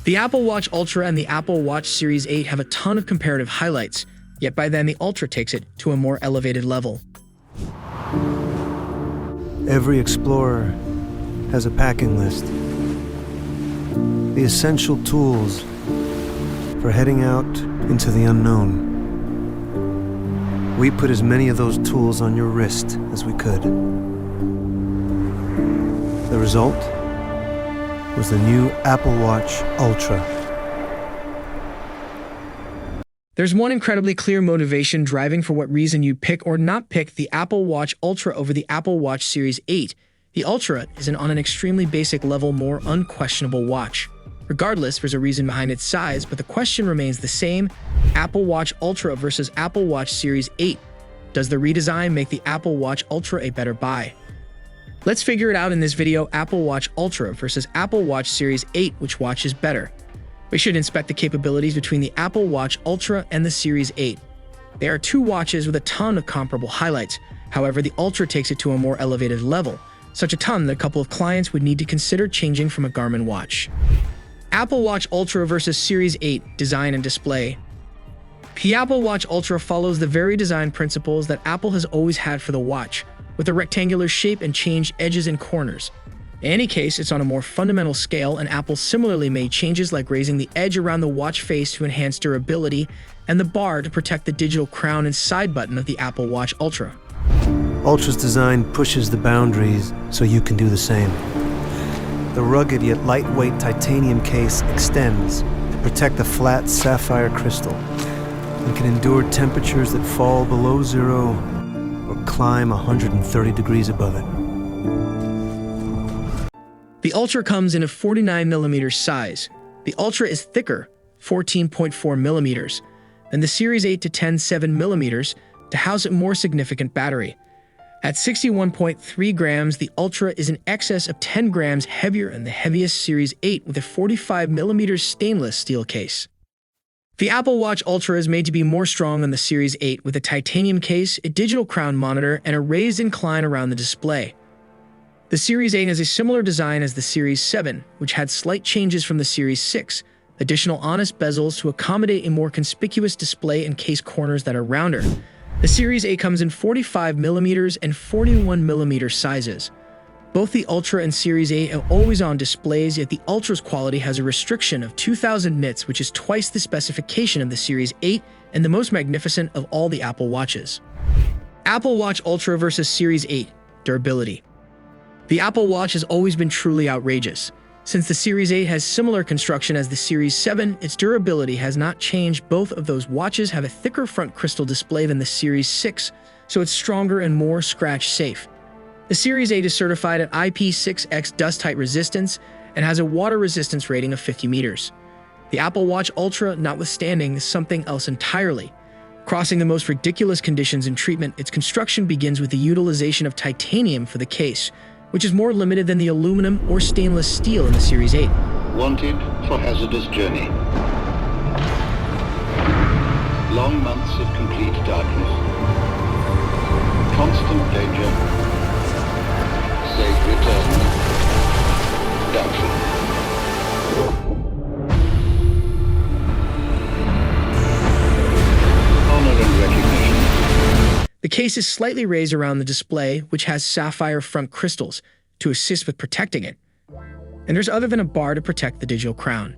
The Apple Watch Ultra and the Apple Watch Series 8 have a ton of comparative highlights, yet by then the Ultra takes it to a more elevated level. Every explorer has a packing list. The essential tools for heading out into the unknown. We put as many of those tools on your wrist as we could. The result was the new Apple Watch Ultra. There's one incredibly clear motivation driving for what reason you pick or not pick the Apple Watch Ultra over the Apple Watch Series 8. The Ultra is on an extremely basic level more unquestionable watch. Regardless, there's a reason behind its size, but the question remains the same: Apple Watch Ultra versus Apple Watch Series 8. Does the redesign make the Apple Watch Ultra a better buy? Let's figure it out in this video: Apple Watch Ultra versus Apple Watch Series 8, which watch is better? We should inspect the capabilities between the Apple Watch Ultra and the Series 8. They are two watches with a ton of comparable highlights. However, the Ultra takes it to a more elevated level, such a ton that a couple of clients would need to consider changing from a Garmin watch. Apple Watch Ultra versus Series 8 design and display. The Apple Watch Ultra follows the very design principles that Apple has always had for the watch, with a rectangular shape and changed edges and corners. In any case, it's on a more fundamental scale, and Apple similarly made changes like raising the edge around the watch face to enhance durability and the bar to protect the digital crown and side button of the Apple Watch Ultra. Ultra's design pushes the boundaries so you can do the same. The rugged yet lightweight titanium case extends to protect the flat sapphire crystal and can endure temperatures that fall below zero or climb 130 degrees above it. The Ultra comes in a 49mm size. The Ultra is thicker, 14.4mm, than the Series 8 to 10.7mm to house a more significant battery. At 61.3 grams, the Ultra is in excess of 10 grams heavier than the heaviest Series 8 with a 45mm stainless steel case. The Apple Watch Ultra is made to be more strong than the Series 8 with a titanium case, a digital crown monitor, and a raised incline around the display. The Series 8 has a similar design as the Series 7, which had slight changes from the Series 6, additional honest bezels to accommodate a more conspicuous display and case corners that are rounder. The Series 8 comes in 45mm and 41mm sizes. Both the Ultra and Series 8 are always-on displays, yet the Ultra's quality has a restriction of 2000 nits, which is twice the specification of the Series 8 and the most magnificent of all the Apple Watches. Apple Watch Ultra versus Series 8. Durability. The Apple Watch has always been truly outrageous. Since the Series 8 has similar construction as the Series 7, its durability has not changed. Both of those watches have a thicker front crystal display than the Series 6, so it's stronger and more scratch-safe. The Series 8 is certified at IP6X dust-tight resistance and has a water resistance rating of 50 meters. The Apple Watch Ultra, notwithstanding, is something else entirely. Crossing the most ridiculous conditions in treatment, its construction begins with the utilization of titanium for the case, which is more limited than the aluminum or stainless steel in the Series 8. Wanted for hazardous journey. Long months of complete darkness. Constant danger. Safe return. Doubtful. Honor and recognition. The case is slightly raised around the display, which has sapphire front crystals to assist with protecting it. And there's other than a bar to protect the digital crown.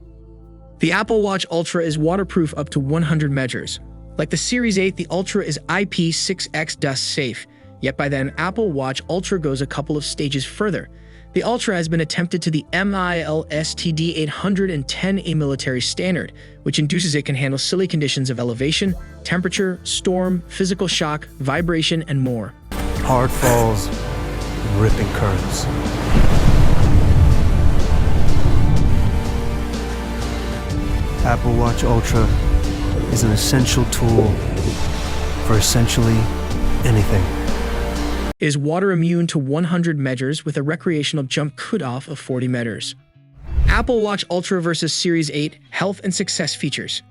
The Apple Watch Ultra is waterproof up to 100 measures. Like the Series 8, the Ultra is IP6X dust safe, yet by then Apple Watch Ultra goes a couple of stages further. The Ultra has been attempted to the MILSTD 810, a military standard, which induces it can handle silly conditions of elevation, temperature, storm, physical shock, vibration, and more. Hard falls and ripping currents. Apple Watch Ultra is an essential tool for essentially anything. Is water immune to 100 measures with a recreational jump cutoff of 40 meters. Apple Watch Ultra versus Series 8 health and success features.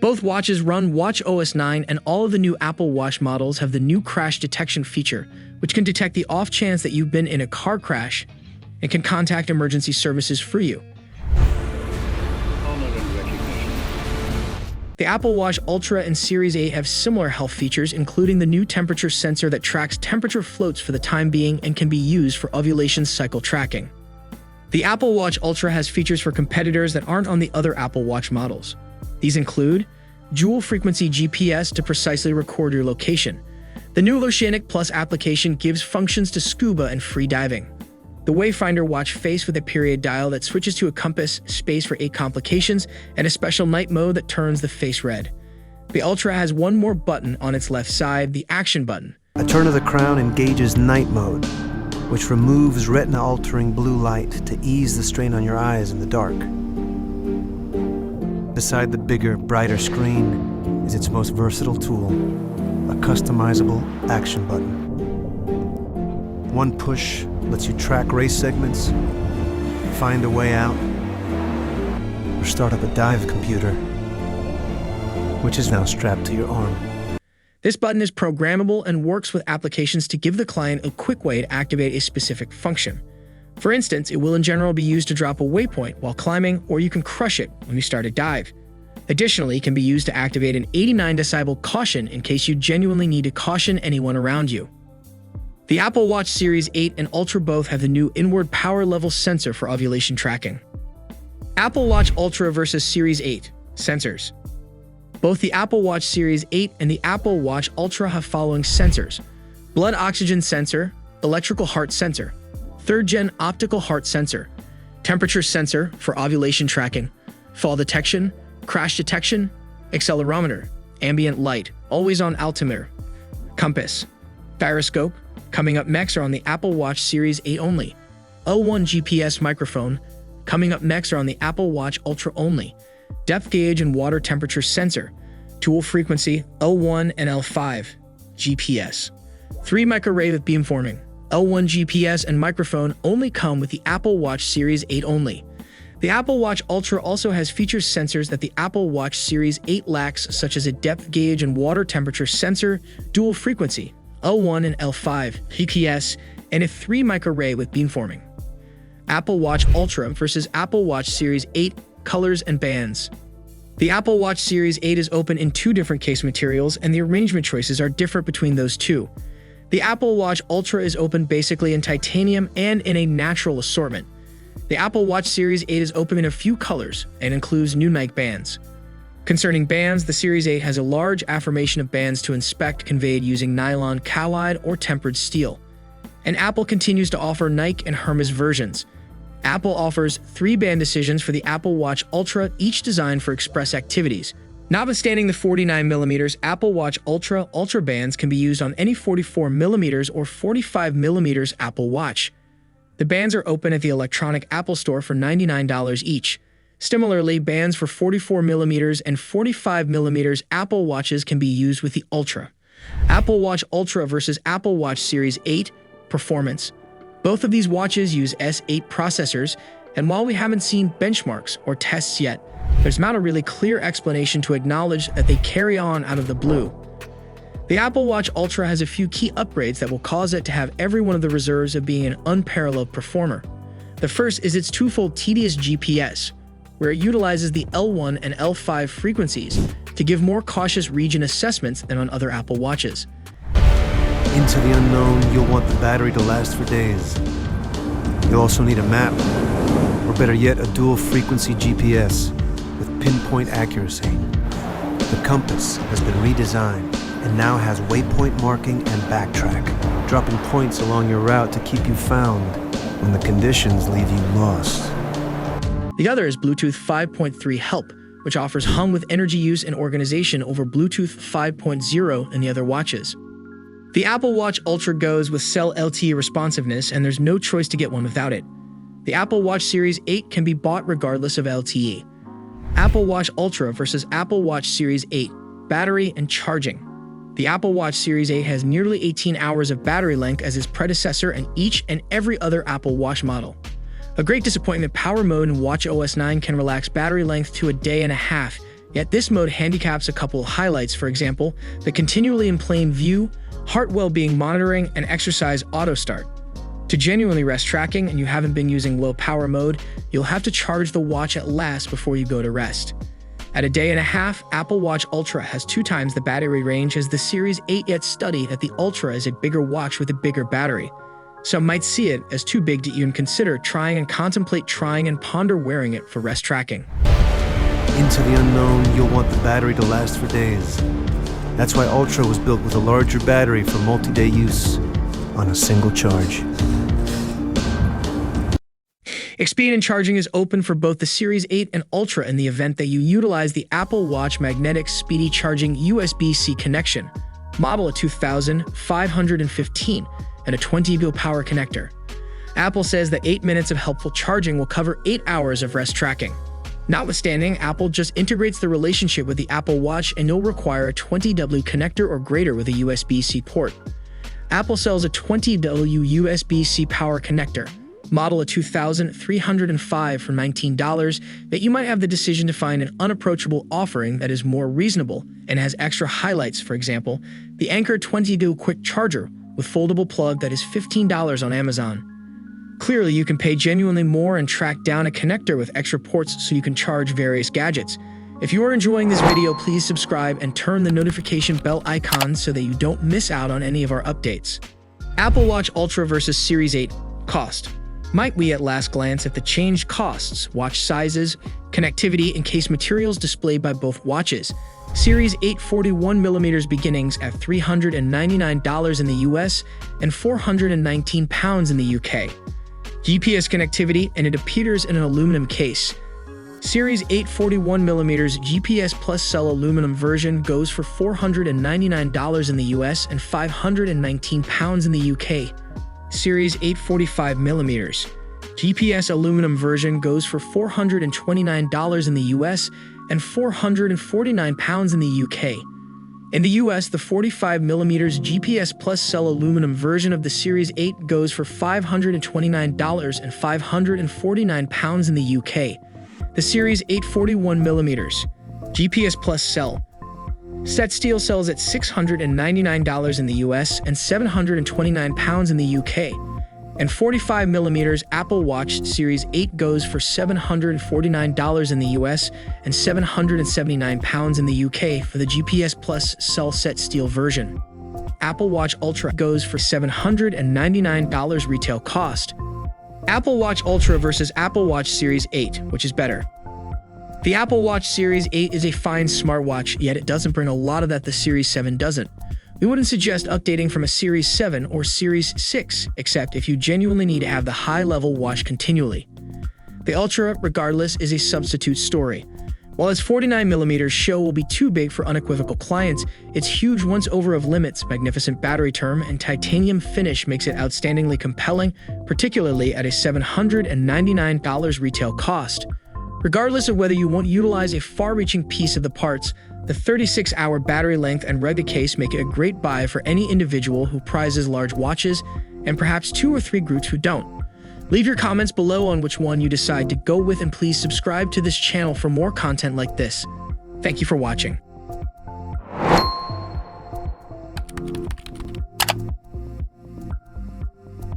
Both watches run watchOS 9, and all of the new Apple Watch models have the new crash detection feature, which can detect the off chance that you've been in a car crash and can contact emergency services for you. The Apple Watch Ultra and Series 8 have similar health features, including the new temperature sensor that tracks temperature floats for the time being and can be used for ovulation cycle tracking. The Apple Watch Ultra has features for competitors that aren't on the other Apple Watch models. These include dual-frequency GPS to precisely record your location. The new Oceanic Plus application gives functions to scuba and free diving. The Wayfinder watch face with a period dial that switches to a compass, space for 8 complications, and a special night mode that turns the face red. The Ultra has one more button on its left side, the Action button. A turn of the crown engages night mode, which removes retina-altering blue light to ease the strain on your eyes in the dark. Beside the bigger, brighter screen is its most versatile tool, a customizable Action button. One push lets you track race segments, find a way out, or start up a dive computer, which is now strapped to your arm. This button is programmable and works with applications to give the client a quick way to activate a specific function. For instance, it will in general be used to drop a waypoint while climbing, or you can crush it when you start a dive. Additionally, it can be used to activate an 89 decibel caution in case you genuinely need to caution anyone around you. The Apple Watch Series 8 and Ultra both have the new inward power level sensor for ovulation tracking. Apple Watch Ultra versus Series 8 sensors. Both the Apple Watch Series 8 and the Apple Watch Ultra have following sensors: blood oxygen sensor, electrical heart sensor, 3rd-gen optical heart sensor, temperature sensor for ovulation tracking, fall detection, crash detection, accelerometer, ambient light, always-on altimeter, compass, gyroscope. Coming up next are on the Apple Watch Series 8 only. L1 GPS microphone. Coming up next are on the Apple Watch Ultra only. Depth gauge and water temperature sensor. Dual frequency L1 and L5. GPS. 3 microwave with beamforming. L1 GPS and microphone only come with the Apple Watch Series 8 only. The Apple Watch Ultra also has feature sensors that the Apple Watch Series 8 lacks, such as a depth gauge and water temperature sensor, dual frequency L1 and L5, GPS, and a 3 microarray with beamforming. Apple Watch Ultra versus Apple Watch Series 8 colors and bands. The Apple Watch Series 8 is open in 2 different case materials, and the arrangement choices are different between those 2. The Apple Watch Ultra is open basically in titanium and in a natural assortment. The Apple Watch Series 8 is open in a few colors and includes new Nike bands. Concerning bands, the Series 8 has a large affirmation of bands to inspect conveyed using nylon cowhide or tempered steel. And Apple continues to offer Nike and Hermes versions. Apple offers 3 band decisions for the Apple Watch Ultra, each designed for express activities. Notwithstanding the 49mm, Apple Watch Ultra bands can be used on any 44mm or 45mm Apple Watch. The bands are open at the electronic Apple Store for $99 each. Similarly, bands for 44mm and 45mm Apple Watches can be used with the Ultra. Apple Watch Ultra versus Apple Watch Series 8 performance. Both of these watches use S8 processors, and while we haven't seen benchmarks or tests yet, there's not a really clear explanation to acknowledge that they carry on out of the blue. The Apple Watch Ultra has a few key upgrades that will cause it to have every one of the reserves of being an unparalleled performer. The first is its twofold tedious GPS, where it utilizes the L1 and L5 frequencies to give more cautious region assessments than on other Apple Watches. Into the unknown, you'll want the battery to last for days. You'll also need a map, or better yet, a dual-frequency GPS with pinpoint accuracy. The compass has been redesigned and now has waypoint marking and backtrack, dropping points along your route to keep you found when the conditions leave you lost. The other is Bluetooth 5.3 Help, which offers hum with energy use and organization over Bluetooth 5.0 and the other watches. The Apple Watch Ultra goes with Cell LTE responsiveness, and there's no choice to get one without it. The Apple Watch Series 8 can be bought regardless of LTE. Apple Watch Ultra versus Apple Watch Series 8, battery and charging. The Apple Watch Series 8 has nearly 18 hours of battery length as its predecessor and each and every other Apple Watch model. A great disappointment, Power Mode in watchOS 9 can relax battery length to a day and a half, yet this mode handicaps a couple of highlights, for example, the continually in plain view, heart well-being monitoring, and exercise auto start. To genuinely rest tracking and you haven't been using low power mode, you'll have to charge the watch at last before you go to rest. At a day and a half, Apple Watch Ultra has 2 times the battery range as the Series 8, yet study that the Ultra is a bigger watch with a bigger battery. Some might see it as too big to even consider trying and contemplate trying and ponder wearing it for rest tracking. Into the unknown, you'll want the battery to last for days. That's why Ultra was built with a larger battery for multi-day use on a single charge. Speed and charging is open for both the Series 8 and Ultra in the event that you utilize the Apple Watch Magnetic Speedy Charging USB-C connection, model a 2515, and a 20V power connector. Apple says that 8 minutes of helpful charging will cover 8 hours of rest tracking. Notwithstanding, Apple just integrates the relationship with the Apple Watch and will require a 20W connector or greater with a USB-C port. Apple sells a 20W USB-C power connector, model a 2305 for $19, that you might have the decision to find an unapproachable offering that is more reasonable and has extra highlights. For example, the Anker 20W quick charger with foldable plug that is $15 on Amazon. Clearly, you can pay genuinely more and track down a connector with extra ports so you can charge various gadgets. If you are enjoying this video, please subscribe and turn the notification bell icon so that you don't miss out on any of our updates. Apple Watch Ultra versus Series 8 cost. Might we at last glance at the changed costs, watch sizes, connectivity, and case materials displayed by both watches. Series 8 41mm beginnings at $399 in the US and £419 in the UK. GPS connectivity, and it appears in an aluminum case. Series 8 41mm GPS Plus Cell aluminum version goes for $499 in the US and £519 in the UK. Series 8 45mm GPS aluminum version goes for $429 in the US and £449 in the UK. In the US, the 45mm GPS Plus Cell aluminum version of the Series 8 goes for $529 and £549 in the UK. The Series 8 41mm GPS Plus Cell set steel sells at $699 in the US and £729 in the UK. And 45mm Apple Watch Series 8 goes for $749 in the US and £779 in the UK for the GPS Plus Cell set steel version. Apple Watch Ultra goes for $799 retail cost. Apple Watch Ultra versus Apple Watch Series 8, which is better? The Apple Watch Series 8 is a fine smartwatch, yet it doesn't bring a lot of that the Series 7 doesn't. We wouldn't suggest updating from a Series 7 or Series 6, except if you genuinely need to have the high-level watch continually. The Ultra, regardless, is a substitute story. While its 49mm show will be too big for unequivocal clients, its huge once-over of limits, magnificent battery term, and titanium finish makes it outstandingly compelling, particularly at a $799 retail cost. Regardless of whether you won't utilize a far-reaching piece of the parts, the 36-hour battery length and rugged case make it a great buy for any individual who prizes large watches, and perhaps 2 or 3 groups who don't. Leave your comments below on which one you decide to go with, and please subscribe to this channel for more content like this. Thank you for watching.